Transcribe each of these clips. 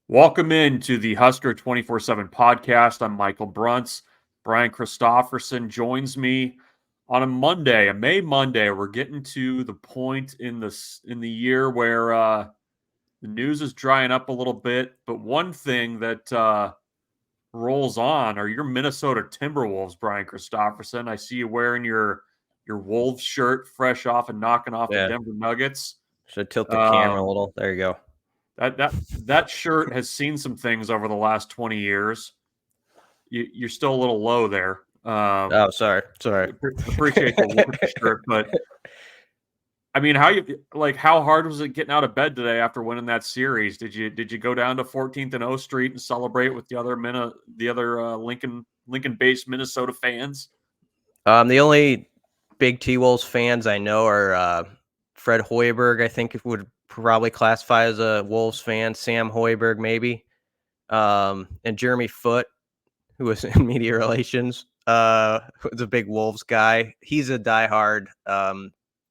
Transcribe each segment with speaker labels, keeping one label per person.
Speaker 1: Welcome into the Husker247 Podcast. I'm Michael Bruntz. Brian Christopherson joins me on a Monday, a May Monday. We're getting to the point in the year where the news is drying up a little bit. But one thing that rolls on are your Minnesota Timberwolves, Brian Christopherson. I see you wearing your Wolves shirt, fresh off and knocking off the
Speaker 2: Yeah.
Speaker 1: Denver Nuggets.
Speaker 2: Should tilt the camera a little. There you go.
Speaker 1: That shirt has seen some things over the last 20 years. You're still a little low there.
Speaker 2: Oh, sorry.
Speaker 1: Appreciate the look at the shirt, but I mean, how hard was it getting out of bed today after winning that series? Did you go down to 14th and O Street and celebrate with the other Lincoln-based Minnesota fans?
Speaker 2: The only big T-Wolves fans I know are Fred Hoiberg. I think would probably classify as a Wolves fan. Sam Hoiberg, maybe, and Jeremy Foote, who was in media relations. Was a big Wolves guy. He's a diehard.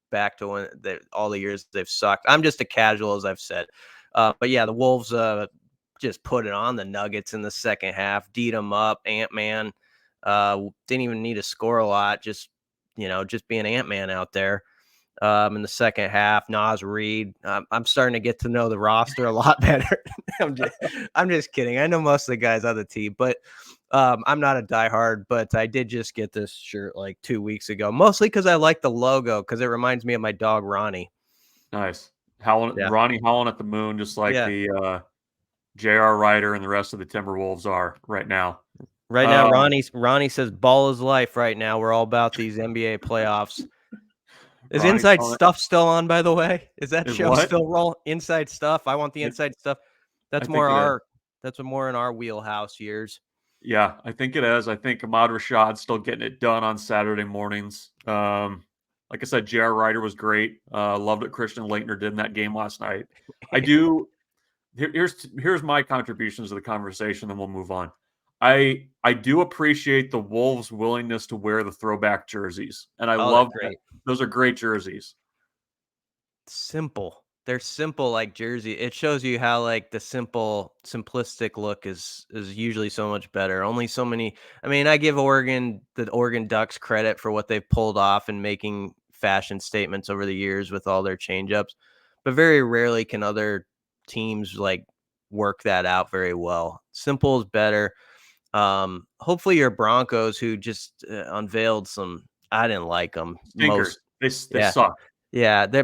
Speaker 2: Back to when all the years they've sucked. I'm just a casual, as I've said. But yeah, the Wolves just put it on the Nuggets in the second half, beat them up. Ant-Man didn't even need to score a lot, just being Ant-Man out there. In the second half, Naz Reid. I'm starting to get to know the roster a lot better. I'm just kidding. I know most of the guys on the team, but I'm not a diehard. But I did just get this shirt like 2 weeks ago, mostly because I like the logo because it reminds me of my dog Ronnie.
Speaker 1: Nice, Ronnie howling at the moon, just like the J.R. Ryder and the rest of the Timberwolves are right now.
Speaker 2: Right now, Ronnie says ball is life. Right now, we're all about these NBA playoffs. Is Inside Stuff still on, by the way? Is that show still rolling? Inside Stuff? I want the Inside Stuff. That's more in our wheelhouse years.
Speaker 1: Yeah, I think it is. I think Ahmad Rashad's still getting it done on Saturday mornings. Like I said, J.R. Ryder was great. Loved what Christian Laettner did in that game last night. I do. Here's my contributions to the conversation, then we'll move on. I do appreciate the Wolves' willingness to wear the throwback jerseys, and I love that. Those are great jerseys.
Speaker 2: Simple. They're simple like jersey. It shows you how like the simplistic look is usually so much better. Only so many. I mean, I give the Oregon Ducks credit for what they've pulled off in making fashion statements over the years with all their changeups, but very rarely can other teams like work that out very well. Simple is better. Hopefully your Broncos, who just unveiled some. I didn't like them.
Speaker 1: Stinkers. They suck.
Speaker 2: Yeah, there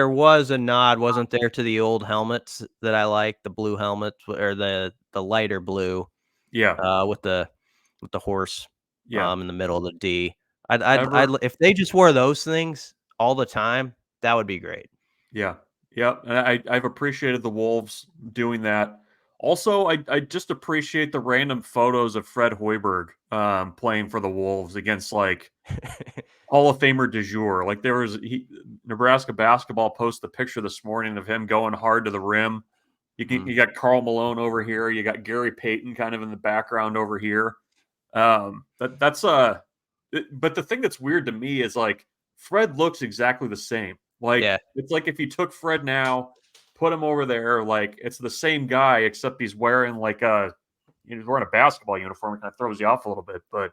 Speaker 2: was a nod, wasn't there, to the old helmets that I like, the blue helmets or the lighter blue.
Speaker 1: Yeah.
Speaker 2: With the horse.
Speaker 1: Yeah.
Speaker 2: In the middle of the D. I'd if they just wore those things all the time, that would be great.
Speaker 1: Yeah. Yeah. And I've appreciated the Wolves doing that. Also, I just appreciate the random photos of Fred Hoiberg playing for the Wolves against like Hall of Famer du jour. Like Nebraska basketball posted a picture this morning of him going hard to the rim. You got Karl Malone over here. You got Gary Payton kind of in the background over here. But the thing that's weird to me is like Fred looks exactly the same. Like It's like if you took Fred now, put him over there, like it's the same guy except he's wearing he's wearing a basketball uniform. It kind of throws you off a little bit, but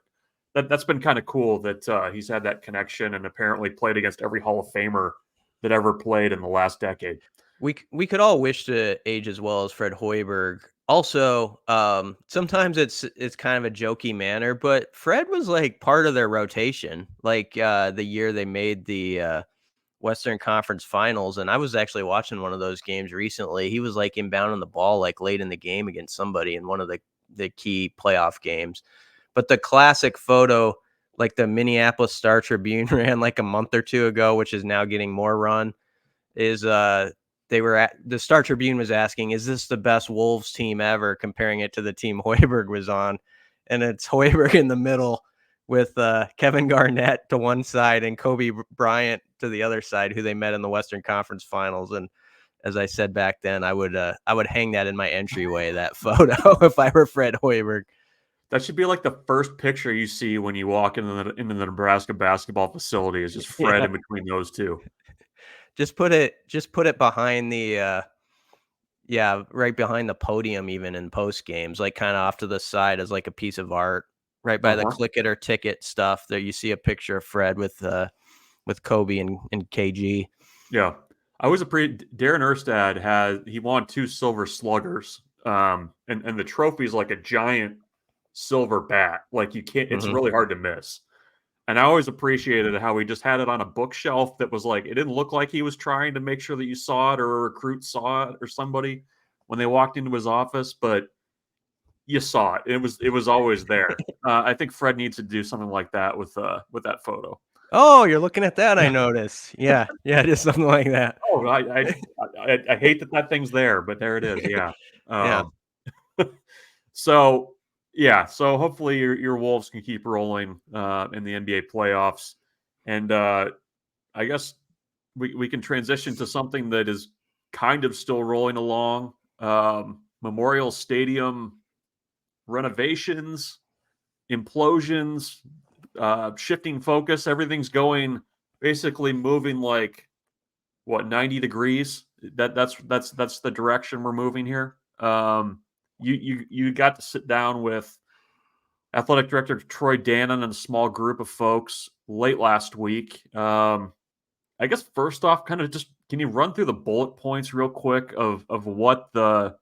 Speaker 1: that's been kind of cool that he's had that connection and apparently played against every Hall of Famer that ever played in the last decade.
Speaker 2: We could all wish to age as well as Fred Hoiberg. Also, sometimes it's kind of a jokey manner, but Fred was like part of their rotation, like the year they made the Western Conference Finals, and I was actually watching one of those games recently. He was like inbounding the ball like late in the game against somebody in one of the key playoff games. But the classic photo, like the Minneapolis Star Tribune ran like a month or two ago, which is now getting more run, is the Star Tribune was asking, is this the best Wolves team ever, comparing it to the team Hoiberg was on? And it's Hoiberg in the middle with Kevin Garnett to one side and Kobe Bryant to the other side, who they met in the Western Conference Finals. And as I said back then, I would hang that in my entryway, that photo, if I were Fred Hoiberg.
Speaker 1: That should be like the first picture you see when you walk into the Nebraska basketball facility, is just Fred in between those two.
Speaker 2: Just put it behind the Yeah, right behind the podium, even in post games, like kind of off to the side as like a piece of art, right by the
Speaker 1: Uh-huh.
Speaker 2: click it or ticket stuff. There you see a picture of Fred with Kobe and KG.
Speaker 1: Yeah. I was Darren Erstad he won 2 silver sluggers. And the trophy is like a giant silver bat. Like you can't it's
Speaker 2: Hmm.
Speaker 1: really hard to miss. And I always appreciated how he just had it on a bookshelf that was like it didn't look like he was trying to make sure that you saw it or a recruit saw it or somebody when they walked into his office, but you saw it. It was always there. I think Fred needs to do something like that with that photo.
Speaker 2: Oh, you're looking at that, I notice. Yeah, yeah, just something like that.
Speaker 1: Oh, I hate that thing's there, but there it is. Yeah.
Speaker 2: Yeah.
Speaker 1: Um, so yeah, so hopefully your Wolves can keep rolling in the NBA playoffs, and I guess we can transition to something that is kind of still rolling along. Memorial Stadium renovations, implosions, shifting focus. Everything's going basically moving like what 90 degrees. That's the direction we're moving here. You got to sit down with athletic director Troy Dannen and a small group of folks late last week. I guess first off, kind of just can you run through the bullet points real quick of what the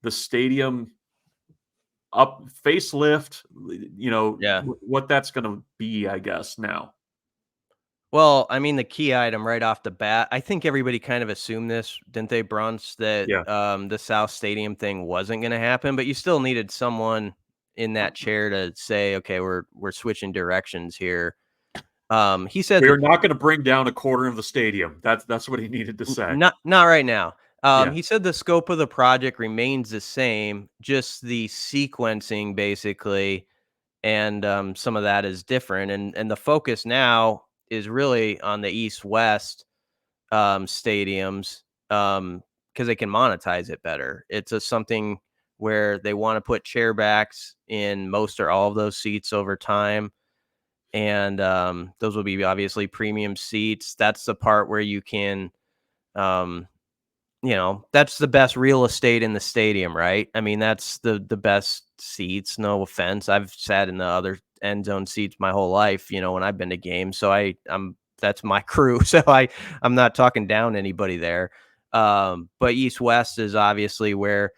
Speaker 1: stadium up facelift,
Speaker 2: Yeah.
Speaker 1: what that's going to be, I guess now.
Speaker 2: Well, I mean, the key item right off the bat, I think everybody kind of assumed this, didn't they, Brunts, that
Speaker 1: Yeah.
Speaker 2: the South Stadium thing wasn't going to happen, but you still needed someone in that chair to say, okay, we're switching directions here. He said
Speaker 1: We
Speaker 2: the
Speaker 1: are not going to bring down a quarter of the stadium. That's what he needed to say.
Speaker 2: not right now.
Speaker 1: Yeah.
Speaker 2: He said the scope of the project remains the same, just the sequencing basically, and some of that is different, and the focus now is really on the East West stadiums, because they can monetize it better. It's something where they want to put chairbacks in most or all of those seats over time. And those will be obviously premium seats. That's the part where you can, um, that's the best real estate in the stadium, right? I mean, that's the best seats. No offense, I've sat in the other end zone seats my whole life. When I've been to games, so I'm that's my crew. So I'm not talking down anybody there. But East West is obviously where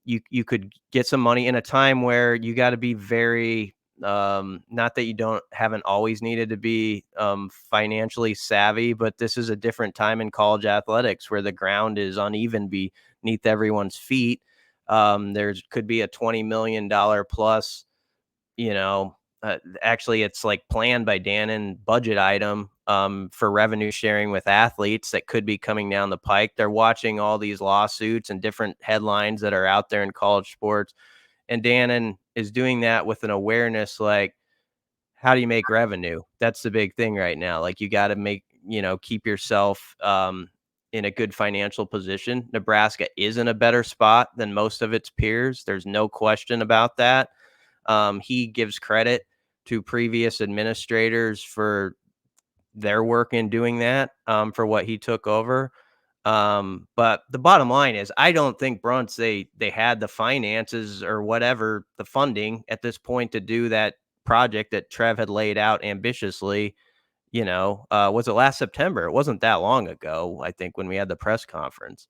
Speaker 2: you could get some money in a time where you got to be very not that you haven't always needed to be financially savvy, but this is a different time in college athletics where the ground is uneven beneath everyone's feet. There could be a $20 million plus, actually it's like planned by Dannen budget item for revenue sharing with athletes that could be coming down the pike. They're watching all these lawsuits and different headlines that are out there in college sports, and Dannen is doing that with an awareness like, how do you make revenue? That's the big thing right now. Like you got to keep yourself in a good financial position. Nebraska is in a better spot than most of its peers. There's no question about that. He gives credit to previous administrators for their work in doing that, for what he took over. But the bottom line is, I don't think Bruntz they had the finances or whatever the funding at this point to do that project that Trev had laid out ambitiously. Was it last September? It wasn't that long ago, I think, when we had the press conference.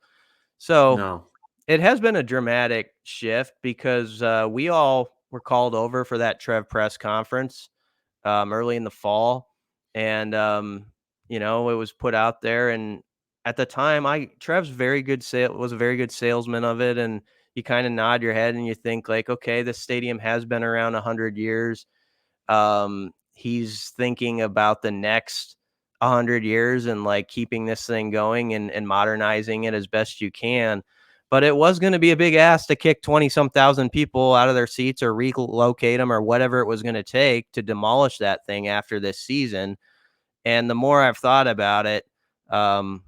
Speaker 2: So
Speaker 1: No.
Speaker 2: it has been a dramatic shift because we all were called over for that Trev press conference early in the fall, and it was put out there. And at the time, Trev's was a very good salesman of it, and you kind of nod your head and you think like, okay, this stadium has been around 100 years. He's thinking about the next 100 years and like keeping this thing going and modernizing it as best you can. But it was going to be a big ask to kick 20 some thousand people out of their seats or relocate them or whatever it was going to take to demolish that thing after this season. And the more I've thought about it, um,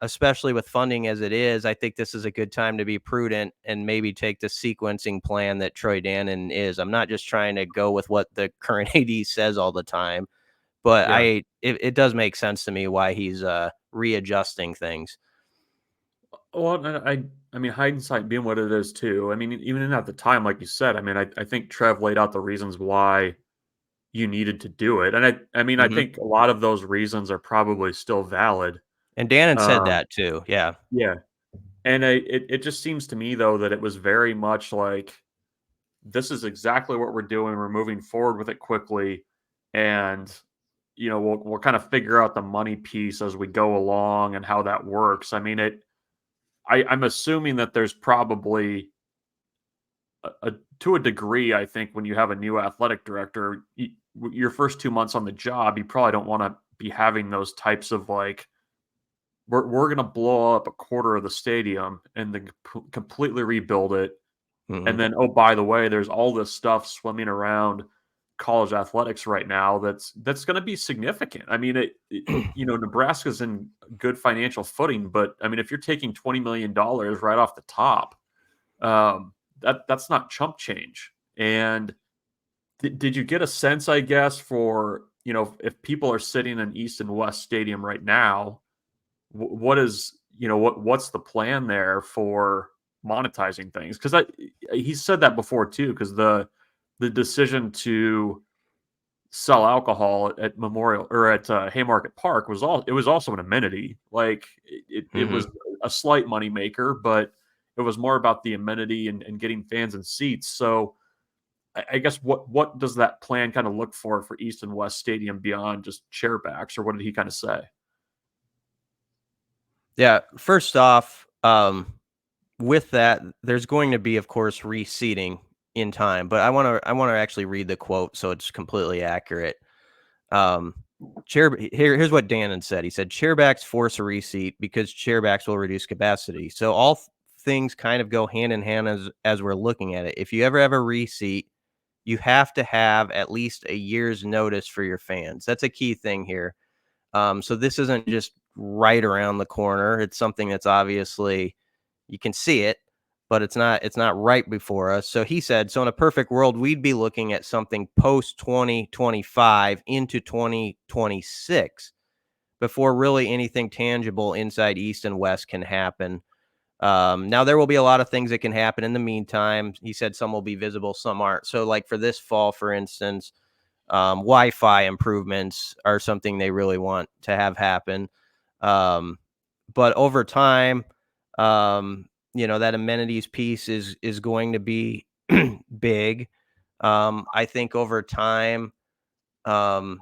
Speaker 2: especially with funding as it is, I think this is a good time to be prudent and maybe take the sequencing plan that Troy Dannen is. I'm not just trying to go with what the current AD says all the time, but
Speaker 1: Yeah.
Speaker 2: it does make sense to me why he's readjusting things.
Speaker 1: Well, I mean, hindsight being what it is too. I mean, even at the time, like you said, I mean, I think Trev laid out the reasons why you needed to do it, and I mean, I
Speaker 2: Mhm.
Speaker 1: think a lot of those reasons are probably still valid.
Speaker 2: And Dannen said
Speaker 1: Um,
Speaker 2: that too, yeah.
Speaker 1: yeah, and it just seems to me though that it was very much like this is exactly what we're doing. We're moving forward with it quickly, and we'll kind of figure out the money piece as we go along and how that works. I mean, I'm assuming that there's probably to a degree, I think when you have a new athletic director, your first 2 months on the job, you probably don't want to be having those types of like, we're going to blow up a quarter of the stadium and then completely rebuild it. And
Speaker 2: Mhm.
Speaker 1: then, oh, by the way, there's all this stuff swimming around college athletics right now that's going to be significant. I mean, Nebraska's in good financial footing, but I mean, if you're taking $20 million right off the top, that's not chump change. And did you get a sense, I guess, for if people are sitting in East and West Stadium right now, what is what's the plan there for monetizing things? Because he said that before too. Because the decision to sell alcohol at Memorial or at Haymarket Park was also an amenity. Like it was
Speaker 2: Mhm.
Speaker 1: a slight moneymaker, but it was more about the amenity and getting fans and seats. So I guess what does that plan kind of look for East and West Stadium beyond just chairbacks, or what did he kind of say?
Speaker 2: Yeah, first off, with that, there's going to be, of course, reseating in time, but I wanna actually read the quote so it's completely accurate. Um, here's what Dannon said. He said, "Chairbacks force a reseat because chairbacks will reduce capacity." So all things kind of go hand in hand as we're looking at it. If you ever have a reseat, you have to have at least a year's notice for your fans. That's a key thing here. So this isn't just right around the corner. It's something that's obviously you can see it, but it's not right before us. So he said, so in a perfect world, we'd be looking at something post 2025 into 2026 before really anything tangible inside East and West can happen. Now there will be a lot of things that can happen in the meantime. He said some will be visible, some aren't. So like for this fall, for instance, Wi-Fi improvements are something they really want to have happen. Um, but over time, that amenities piece is going to be big. I think over time, um,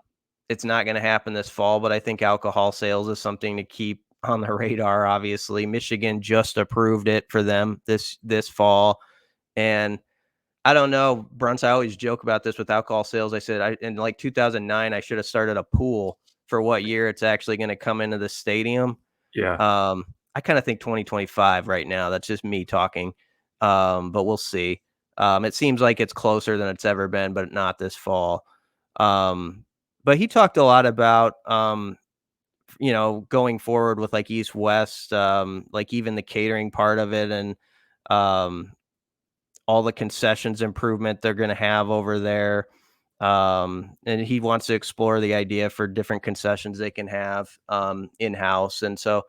Speaker 2: it's not going to happen this fall, but I think alcohol sales is something to keep on the radar. Obviously, Michigan just approved it for them this fall, and I don't know, Bruntz, I always joke about this with alcohol sales. I said in like 2009, I should have started a pool for what year it's actually going to come into the stadium.
Speaker 1: Yeah.
Speaker 2: Um, I kind of think 2025 right now. That's just me talking. But we'll see. It seems like it's closer than it's ever been, but not this fall. Um, but he talked a lot about, going forward with like East West, like even the catering part of it and, um, all the concessions improvement they're going to have over there. And he wants to explore the idea for different concessions they can have in house. And so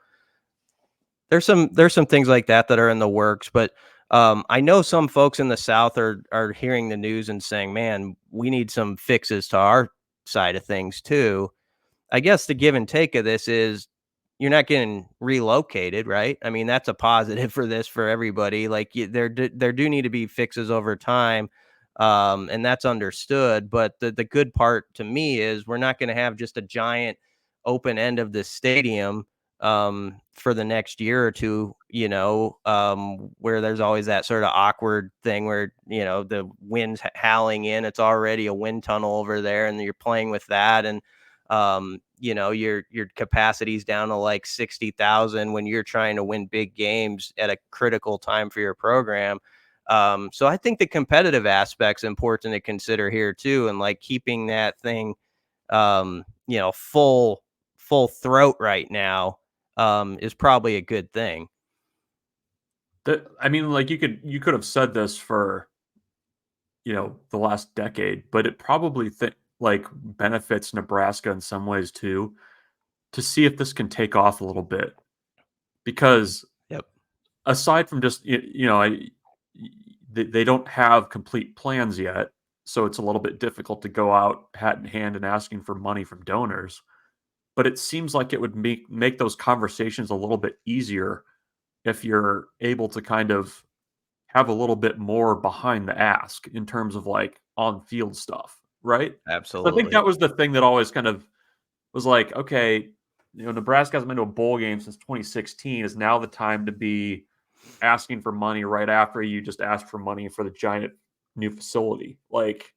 Speaker 2: there's some things like that are in the works. But I know some folks in the South are hearing the news and saying, "Man, we need some fixes to our side of things too." I guess the give and take of this is you're not getting relocated, right? I mean, that's a positive for this for everybody. Like there do need to be fixes over time, and that's understood. But the good part to me is we're not going to have just a giant open end of the stadium for the next year or two. Where there's always that sort of awkward thing where the wind's howling in. It's already a wind tunnel over there, and you're playing with that and your capacity's down to like 60,000 when you're trying to win big games at a critical time for your program. So I think the competitive aspect's important to consider here too, and like keeping that thing, full throat right now, is probably a good thing.
Speaker 1: I mean, like you could have said this for the last decade, but it probably like benefits Nebraska in some ways too to see if this can take off a little bit because
Speaker 2: Yep.
Speaker 1: aside from just they don't have complete plans yet, so it's a little bit difficult to go out hat in hand and asking for money from donors. But it seems like it would make those conversations a little bit easier if you're able to kind of have a little bit more behind the ask in terms of like on field stuff, right? 'Cause I think
Speaker 2: Absolutely.
Speaker 1: that was the thing that always kind of was like, okay, Nebraska hasn't been to a bowl game since 2016. Is now the time to be asking for money right after you just asked for money for the giant new facility? Like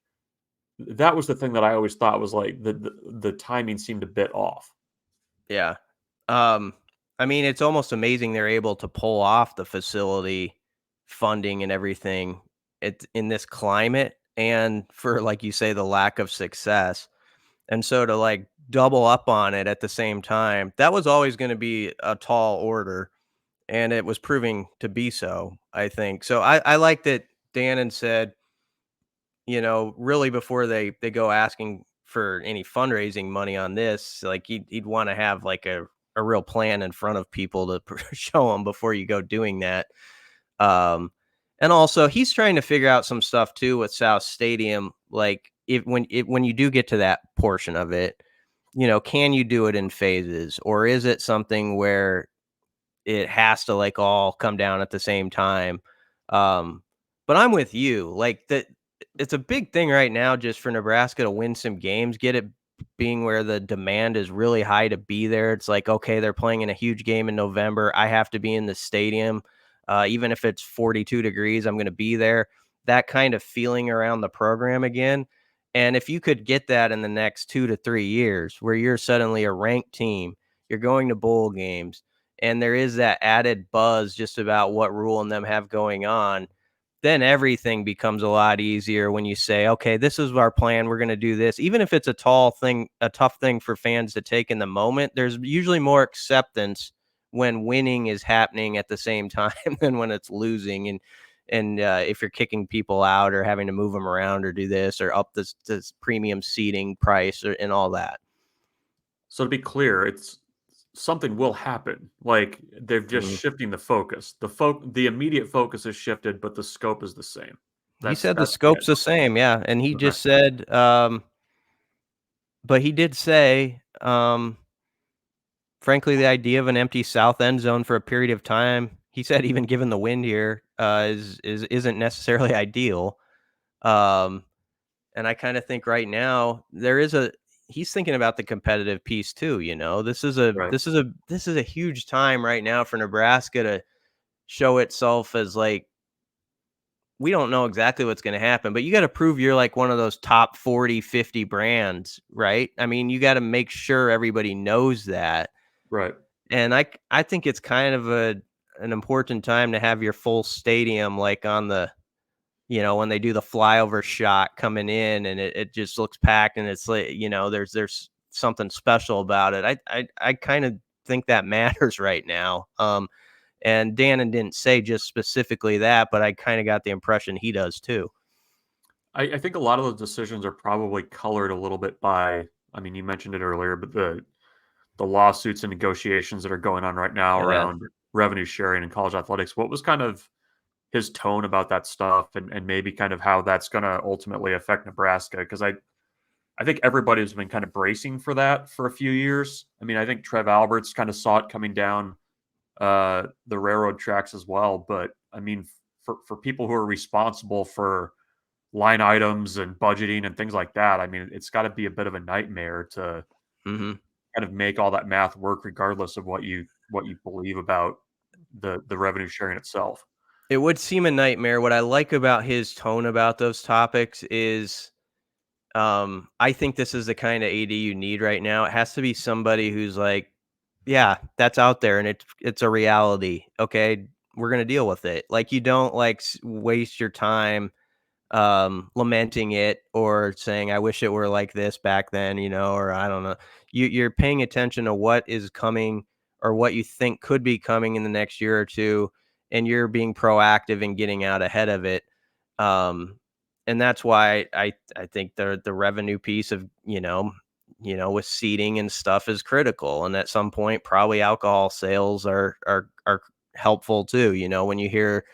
Speaker 1: that was the thing that I always thought was like the timing seemed a bit off.
Speaker 2: Yeah. Um, I mean, it's almost amazing they're able to pull off the facility funding and everything in this climate and for, like you say, the lack of success. And so to like double up on it at the same time, that was always going to be a tall order. And it was proving to be so, I think. So I like that Dannen said, really before they go asking for any fundraising money on this, like he'd want to have like a real plan in front of people to show them before you go doing that. Um, and also he's trying to figure out some stuff too with South Stadium. Like when you do get to that portion of it, can you do it in phases, or is it something where it has to like all come down at the same time? Um, but I'm with you. Like that, it's a big thing right now just for Nebraska to win some games, get it being where the demand is really high to be there. It's like, okay, they're playing in a huge game in November. I have to be in the stadium. Even if it's 42 degrees, I'm going to be there. That kind of feeling around the program again. And if you could get that in the next 2 to 3 years, where you're suddenly a ranked team, you're going to bowl games, and there is that added buzz just about what Rule and them have going on, then everything becomes a lot easier when you say, okay, this is our plan. We're going to do this. Even if it's a tough thing for fans to take in the moment, there's usually more acceptance when winning is happening at the same time than when it's losing. And if you're kicking people out or having to move them around or do this or up this premium seating price and all that.
Speaker 1: So to be clear, it's something will happen. Like they're just
Speaker 2: Mhm.
Speaker 1: shifting the focus. The immediate focus is shifted, but the scope is the same.
Speaker 2: He said the
Speaker 1: That's the
Speaker 2: scope's the same, yeah, and he
Speaker 1: okay.
Speaker 2: just said, but he did say, frankly, the idea of an empty south end zone for a period of time, he said even given the wind here, isn't necessarily ideal. Um, and I kinda think right now there is a he's thinking about the competitive piece too, you know?
Speaker 1: Right.
Speaker 2: This is a huge time right now for Nebraska to show itself as, like, we don't know exactly what's going to happen, but you got to prove you're like one of those top 40, 50 brands, right? I mean, you got to make sure everybody knows that.
Speaker 1: Right.
Speaker 2: And I think it's kind of an important time to have your full stadium like on the, when they do the flyover shot coming in and it just looks packed and it's like, there's something special about it. I kind of think that matters right now. And Dannon didn't say just specifically that, but I kind of got the impression he does too.
Speaker 1: I think a lot of those decisions are probably colored a little bit by, I mean, you mentioned it earlier, but the lawsuits and negotiations that are going on right now
Speaker 2: Yeah.
Speaker 1: around revenue sharing in college athletics. What was kind of his tone about that stuff and maybe kind of how that's going to ultimately affect Nebraska? Because I think everybody's been kind of bracing for that for a few years. I mean, I think Trev Alberts kind of saw it coming down the railroad tracks as well. But I mean, for people who are responsible for line items and budgeting and things like that, I mean, it's got to be a bit of a nightmare to
Speaker 2: Hmm.
Speaker 1: kind of make all that math work, regardless of what you believe about the revenue sharing itself.
Speaker 2: It would seem a nightmare. What I like about his tone about those topics is I think this is the kind of AD you need right now. It has to be somebody who's like, yeah, that's out there and it's a reality. Okay, we're gonna deal with it. Like you don't like waste your time lamenting it or saying I wish it were like this back then, or I don't know. You're paying attention to what is coming or what you think could be coming in the next year or two, and you're being proactive in getting out ahead of it. um and that's why I think the revenue piece of with seating and stuff is critical, and at some point probably alcohol sales are helpful too. When you hear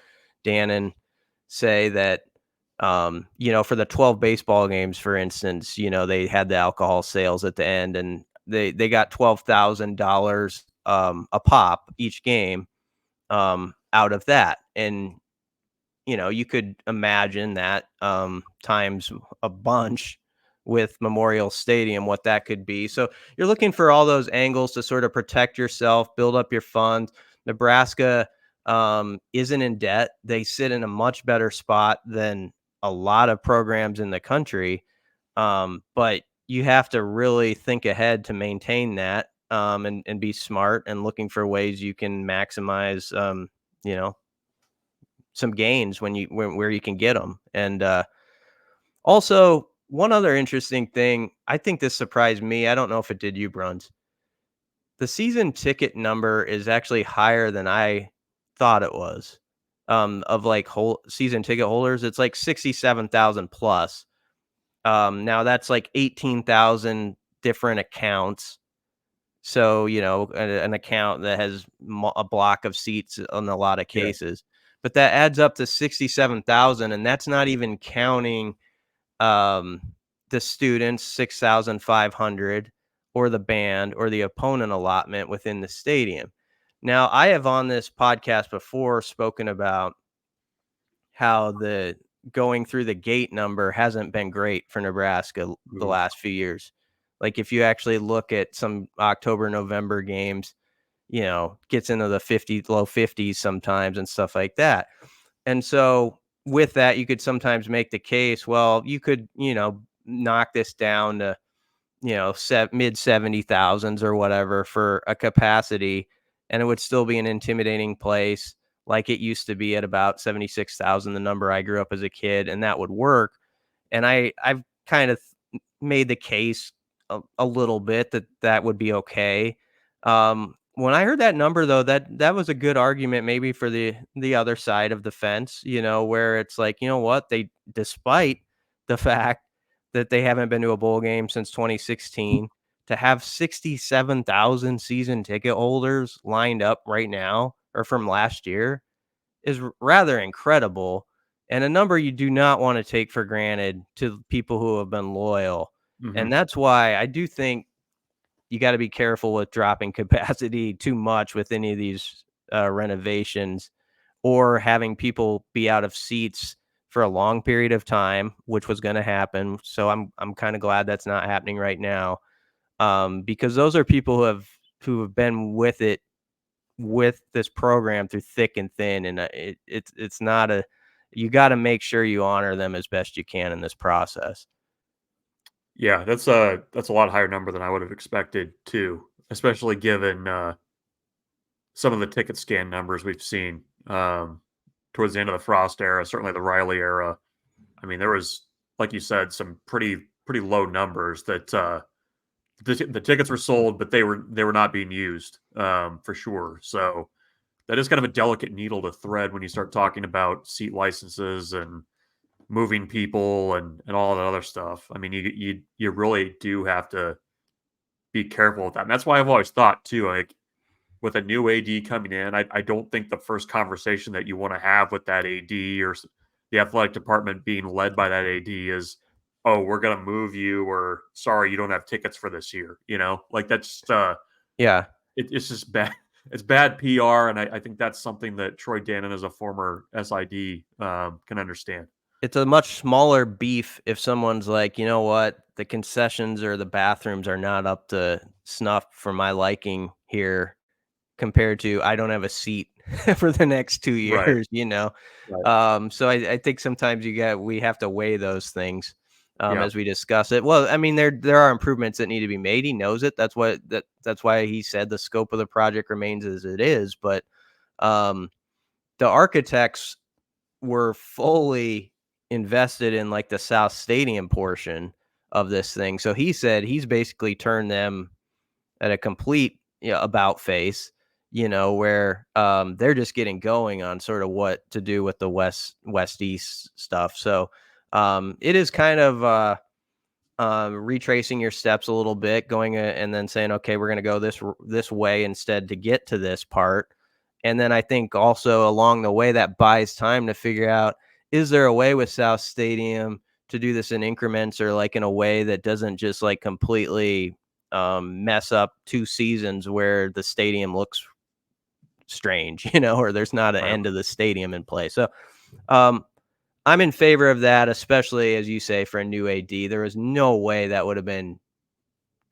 Speaker 2: Dannen say that, for the 12 baseball games, for instance, they had the alcohol sales at the end, and they got $12,000 a pop each game out of that. And you could imagine that times a bunch with Memorial Stadium, what that could be. So you're looking for all those angles to sort of protect yourself, build up your funds. Nebraska isn't in debt. They sit in a much better spot than a lot of programs in the country. But you have to really think ahead to maintain that, and be smart and looking for ways you can maximize, you know, some gains where you can get them. And also, one other interesting thing, I think this surprised me. I don't know if it did you, Bruns. The season ticket number is actually higher than I thought it was. Of like whole season ticket holders, it's like 67,000 plus. Now that's like 18,000 different accounts. So, an account that has a block of seats in a lot of
Speaker 1: Yeah.
Speaker 2: cases, but that adds up to 67,000. And that's not even counting um, the students, 6,500, or the band or the opponent allotment within the stadium. Now, I have on this podcast before spoken about how the going through the gate number hasn't been great for Nebraska the
Speaker 1: Mhm.
Speaker 2: last few years. Like if you actually look at some October, November games, gets into the low 50s sometimes and stuff like that. And so with that, you could sometimes make the case, well, you could, knock this down to, mid 70,000s or whatever for a capacity, and it would still be an intimidating place like it used to be at about 76,000, the number I grew up as a kid, and that would work. And I've kind of made the case a little bit that would be okay. When I heard that number though, that was a good argument maybe for the other side of the fence, where it's like, you know what, they despite the fact that they haven't been to a bowl game since 2016, to have 67,000 season ticket holders lined up right now or from last year is rather incredible, and a number you do not want to take for granted to people who have been loyal. And
Speaker 1: Mhm.
Speaker 2: that's why I do think you got to be careful with dropping capacity too much with any of these renovations, or having people be out of seats for a long period of time, which was going to happen. So I'm kind of glad that's not happening right now, because those are people who have been with this program through thick and thin, and it's not a you got to make sure you honor them as best you can in this process.
Speaker 1: Yeah, that's a lot higher number than I would have expected too, especially given some of the ticket scan numbers we've seen towards the end of the Frost era, certainly the Riley era. I mean, there was, like you said, some pretty low numbers that the tickets were sold, but they were not being used for sure. So that is kind of a delicate needle to thread when you start talking about seat licenses and moving people and all that other stuff. I mean, you really do have to be careful with that. And that's why I've always thought too, like with a new AD coming in, I don't think the first conversation that you want to have with that AD or the athletic department being led by that AD is, oh, we're gonna move you, or sorry, you don't have tickets for this year. Like that's
Speaker 2: Yeah.
Speaker 1: it's just bad. It's bad PR, and I think that's something that Troy Dannen, as a former SID, can understand.
Speaker 2: It's a much smaller beef if someone's like, "You know what? The concessions or the bathrooms are not up to snuff for my liking here," compared to, "I don't have a seat for the next 2
Speaker 1: Right.
Speaker 2: years," you know?
Speaker 1: Right.
Speaker 2: So I think sometimes we have to weigh those things,
Speaker 1: Yeah.
Speaker 2: as we discuss it. Well, I mean, there are improvements that need to be made. He knows it. That's why he said the scope of the project remains as it is, but, um, the architects were fully invested in like the South Stadium portion of this thing. So he said he's basically turned them at a complete, about face, where they're just getting going on sort of what to do with the west east stuff. So it is kind of retracing your steps a little bit, going and then saying, okay, we're going to go this way instead to get to this part. And then I think also along the way that buys time to figure out, is there a way with South Stadium to do this in increments, or like in a way that doesn't just like completely mess up 2 seasons where the stadium looks strange, or there's not an
Speaker 1: Right.
Speaker 2: end of the stadium in play. So um, I'm in favor of that, especially as you say, for a new AD. There was no way that would have been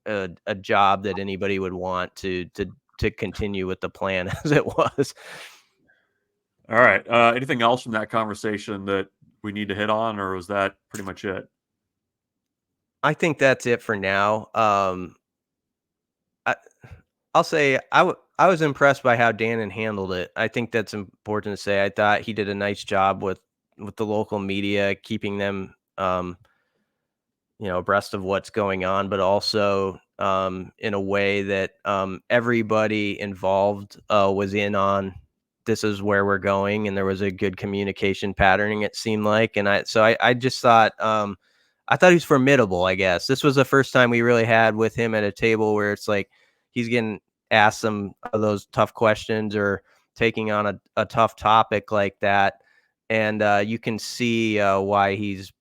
Speaker 2: a job that anybody would want to continue with the plan as it was.
Speaker 1: All right. Anything else from that conversation that we need to hit on, or was that pretty much it?
Speaker 2: I think that's it for now. I, I'll say I was impressed by how Dannen handled it. I think that's important to say. I thought he did a nice job with the local media, keeping them abreast of what's going on, but also in a way that everybody involved was in on, this is where we're going, and there was a good communication patterning, it seemed like. And I just thought I thought he was formidable. I guess this was the first time we really had with him at a table where it's like he's getting asked some of those tough questions or taking on a tough topic like that, and you can see why he's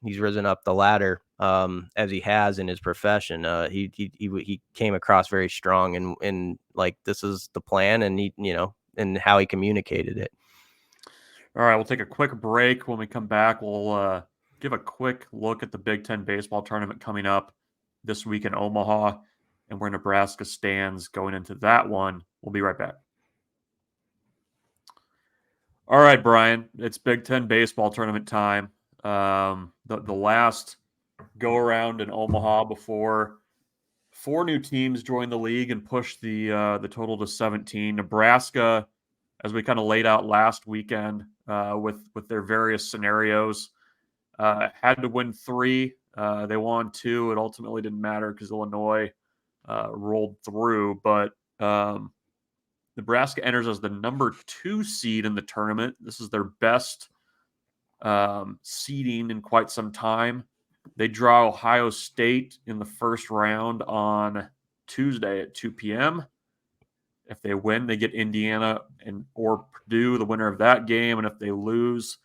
Speaker 2: risen up the ladder as he has in his profession. He came across very strong, and like, this is the plan, and and how he communicated it.
Speaker 1: All right, we'll take a quick break. When we come back, we'll give a quick look at the Big Ten baseball tournament coming up this week in Omaha and where Nebraska stands going into that one. We'll be right back. All right, Brian, it's Big Ten baseball tournament time. The last go around in Omaha before 4 new teams joined the league and pushed the total to 17. Nebraska, as we kind of laid out last weekend with their various scenarios, had to win 3. They won 2. It ultimately didn't matter because Illinois rolled through. But Nebraska enters as the number 2 seed in the tournament. This is their best seeding in quite some time. They draw Ohio State in the first round on Tuesday at 2 p.m. If they win, they get Indiana or Purdue, the winner of that game. And if they lose,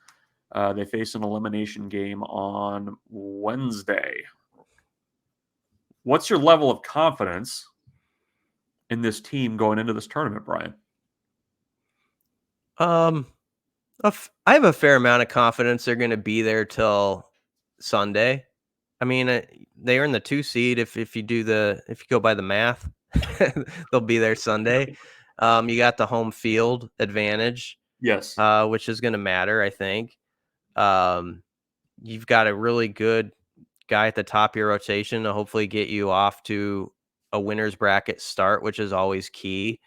Speaker 1: they face an elimination game on Wednesday. What's your level of confidence in this team going into this tournament, Brian?
Speaker 2: I have a fair amount of confidence they're going to be there till Sunday. I mean, they earn the 2 seed if you go by the math. They'll be there Sunday. You got the home field advantage,
Speaker 1: Yes.
Speaker 2: which is going to matter, I think. You've got a really good guy at the top of your rotation to hopefully get you off to a winner's bracket start, which is always key.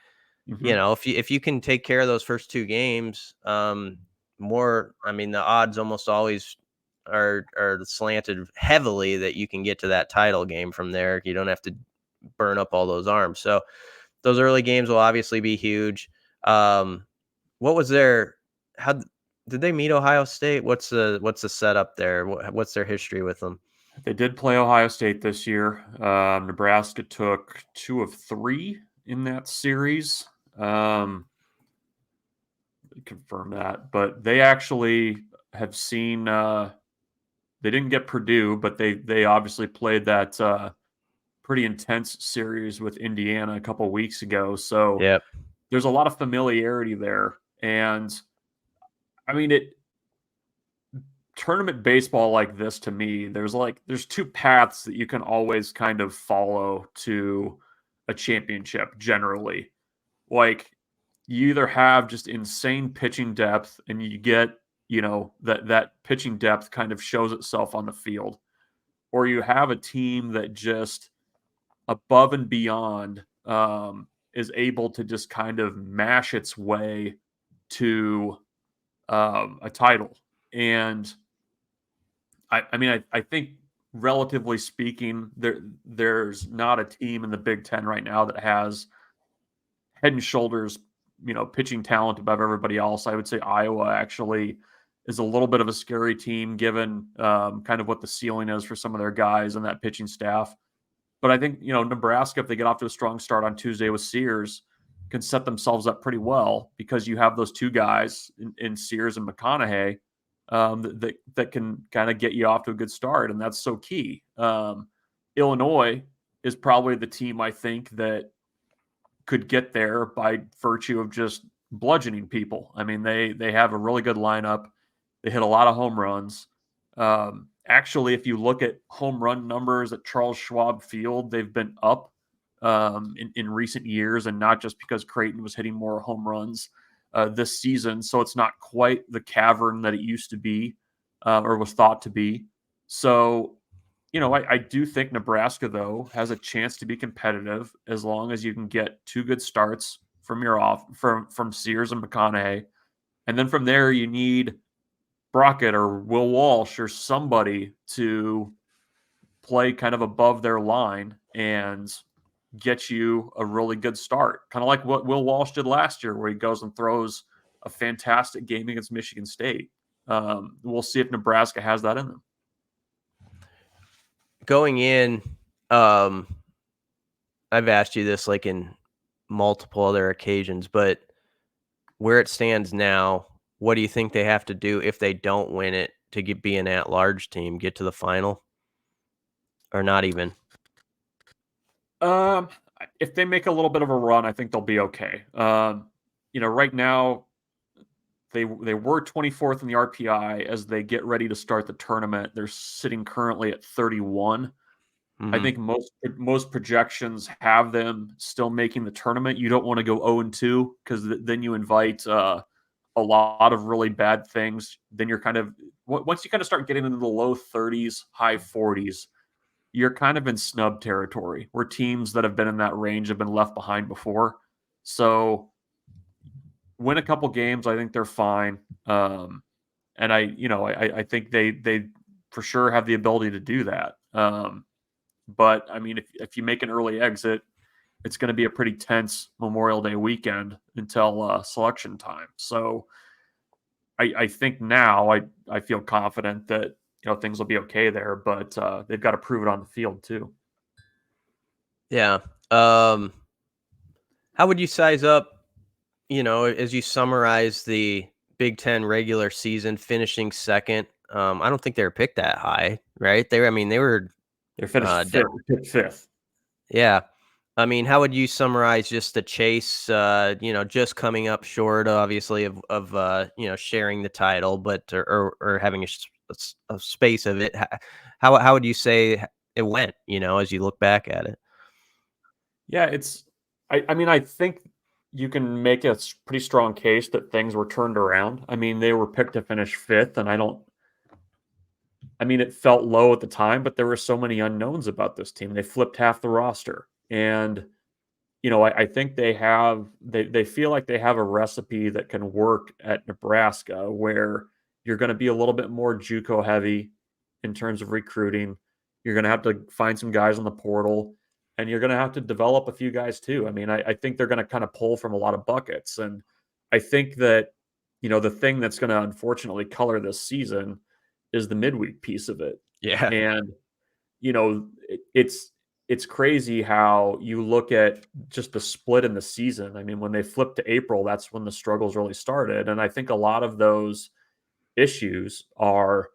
Speaker 1: Mm-hmm.
Speaker 2: If you can take care of those first 2 games, the odds almost always are slanted heavily that you can get to that title game from there. You don't have to burn up all those arms. So those early games will obviously be huge. What was how did they meet Ohio State? What's the setup there? What's their history with them?
Speaker 1: They did play Ohio State this year. Nebraska took 2 of 3 in that series. Confirm that, but they actually have seen. They didn't get Purdue, but they obviously played that pretty intense series with Indiana a couple weeks ago. So
Speaker 2: Yep.
Speaker 1: there's a lot of familiarity there, and I mean it. Tournament baseball like this, to me, there's 2 paths that you can always kind of follow to a championship generally. Like, you either have just insane pitching depth and you get, that pitching depth kind of shows itself on the field, or you have a team that just above and beyond is able to just kind of mash its way to a title. And I think relatively speaking, there's not a team in the Big Ten right now that has head and shoulders, pitching talent above everybody else. I would say Iowa actually is a little bit of a scary team given kind of what the ceiling is for some of their guys and that pitching staff. But I think, Nebraska, if they get off to a strong start on Tuesday with Sears, can set themselves up pretty well because you have those two guys in Sears and McConaughey that can kind of get you off to a good start, and that's so key. Illinois is probably the team I think that could get there by virtue of just bludgeoning people. I mean, they have a really good lineup. They hit a lot of home runs. Actually, if you look at home run numbers at Charles Schwab Field, they've been up in recent years, and not just because Creighton was hitting more home runs this season. So it's not quite the cavern that it used to be or was thought to be. So, I do think Nebraska, though, has a chance to be competitive as long as you can get two good starts from Sears and McConaughey. And then from there, you need Brockett or Will Walsh or somebody to play kind of above their line and get you a really good start. Kind of like what Will Walsh did last year, where he goes and throws a fantastic game against Michigan State. We'll see if Nebraska has that in them.
Speaker 2: Going in, I've asked you this like in multiple other occasions, but where it stands now, what do you think they have to do if they don't win it to be an at-large team, get to the final, or not even?
Speaker 1: If they make a little bit of a run, I think they'll be okay. Right now they were 24th in the RPI as they get ready to start the tournament. They're sitting currently at 31. I think most projections have them still making the tournament. You don't want to go 0-2 because then you invite a lot of really bad things. Then you're once you kind of start getting into the low 30s, high 40s, you're kind of in snub territory where teams that have been in that range have been left behind before. So win a couple games, I think they're fine. And I think they for sure have the ability to do that. But I mean, if you make an early exit, it's going to be a pretty tense Memorial Day weekend until selection time. So I think now I feel confident that things will be okay there, but they've got to prove it on the field too.
Speaker 2: Yeah. How would you size up, as you summarize the Big Ten regular season, finishing second? I don't think they were picked that high, right? They were.
Speaker 1: They're finished fifth.
Speaker 2: Yeah. I mean, how would you summarize just the chase, just coming up short, obviously, of sharing the title, but or having a space of it? How would you say it went, as you look back at it?
Speaker 1: Yeah, I think you can make a pretty strong case that things were turned around. I mean, they were picked to finish fifth, and it felt low at the time, but there were so many unknowns about this team. They flipped half the roster. And, I think they feel like they have a recipe that can work at Nebraska where you're going to be a little bit more JUCO heavy in terms of recruiting. You're going to have to find some guys on the portal, and you're going to have to develop a few guys too. I mean, I think they're going to kind of pull from a lot of buckets. And I think that, the thing that's going to unfortunately color this season is the midweek piece of it.
Speaker 2: Yeah.
Speaker 1: And, it's crazy how you look at just the split in the season. I mean, when they flipped to April, that's when the struggles really started. And I think a lot of those issues are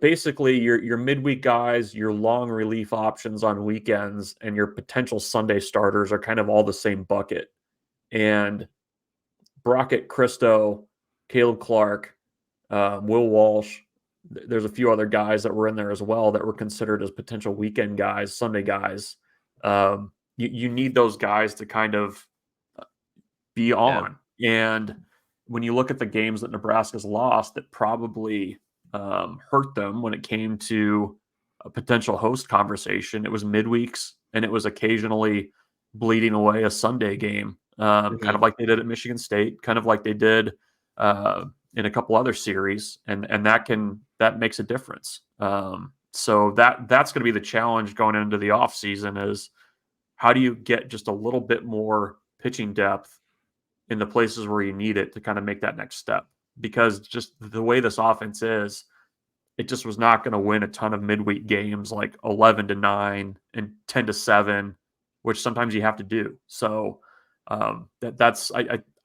Speaker 1: basically your midweek guys, your long relief options on weekends, and your potential Sunday starters are kind of all the same bucket. And Brockett, Christo, Caleb Clark, Will Walsh, there's a few other guys that were in there as well that were considered as potential weekend guys, Sunday guys. You need those guys to kind of be on. Yeah. And when you look at the games that Nebraska's lost, that probably hurt them when it came to a potential host conversation, it was midweeks, and it was occasionally bleeding away a Sunday game, kind of like they did at Michigan State, kind of like they did in a couple other series, and that makes a difference. So that's going to be the challenge going into the off season is how do you get just a little bit more pitching depth in the places where you need it to kind of make that next step, because just the way this offense is, it just was not going to win a ton of midweek games like 11-9 and 10-7 which sometimes you have to do. So that's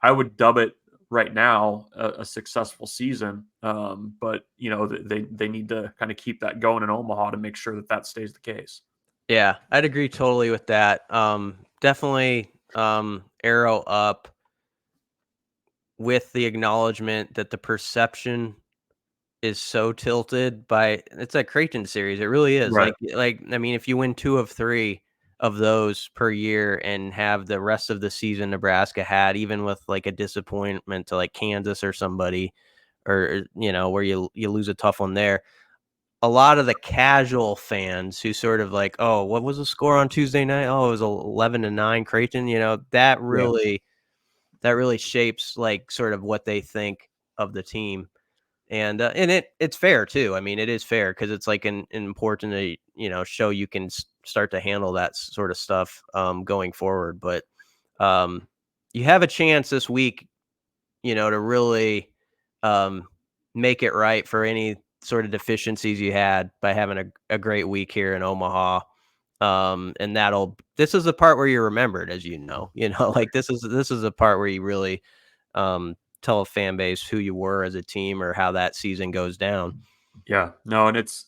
Speaker 1: I would dub it right now a successful season. But they need to kind of keep that going in Omaha to make sure that stays the case.
Speaker 2: Yeah, I'd agree totally with that. Definitely arrow up with the acknowledgement that the perception is so tilted by it's a Creighton series. It really is.
Speaker 1: Right.
Speaker 2: Like I mean, if you win 2 of 3 of those per year and have the rest of the season Nebraska had, even with like a disappointment to like Kansas or somebody, or where you lose a tough one there. A lot of the casual fans who sort of like, oh, what was the score on Tuesday night? Oh, it was 11-9 Creighton. That
Speaker 1: Yeah.
Speaker 2: really shapes like sort of what they think of the team. And it's fair too. I mean, it is fair because it's like an important show you can start to handle that sort of stuff going forward. But you have a chance this week, to really make it right for any sort of deficiencies you had by having a great week here in Omaha. And this is the part where you're remembered, as like this is a part where you really tell a fan base who you were as a team or how that season goes down.
Speaker 1: Yeah, no, and it's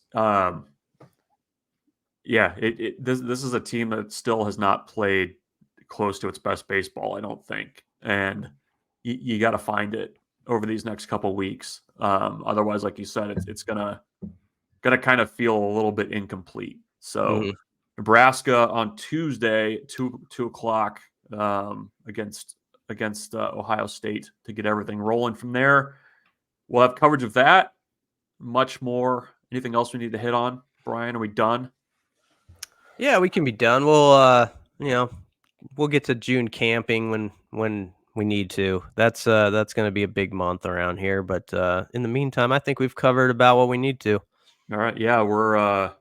Speaker 1: this is a team that still has not played close to its best baseball, I don't think, and you got to find it over these next couple weeks. Otherwise, like you said, it's gonna kind of feel a little bit incomplete. So Nebraska on Tuesday, 2 o'clock against Ohio State to get everything rolling from there. We'll have coverage of that. Much more. Anything else we need to hit on, Brian? Are we done?
Speaker 2: Yeah, we can be done. We'll get to June camping when we need to. That's going to be a big month around here. But in the meantime, I think we've covered about what we need to.
Speaker 1: All right. Yeah, we're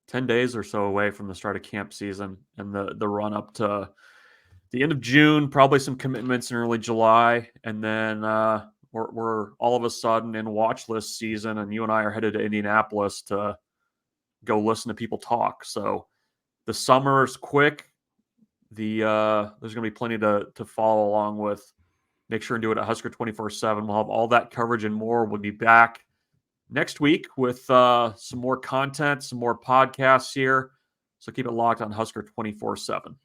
Speaker 1: 10 days or so away from the start of camp season and the run up to the end of June. Probably some commitments in early July, and then we're all of a sudden in watch list season, and you and I are headed to Indianapolis to go listen to people talk. So the summer's quick. There's going to be plenty to follow along with. Make sure and do it at Husker247. We'll have all that coverage and more. We'll be back next week with some more content, some more podcasts here. So keep it locked on Husker247.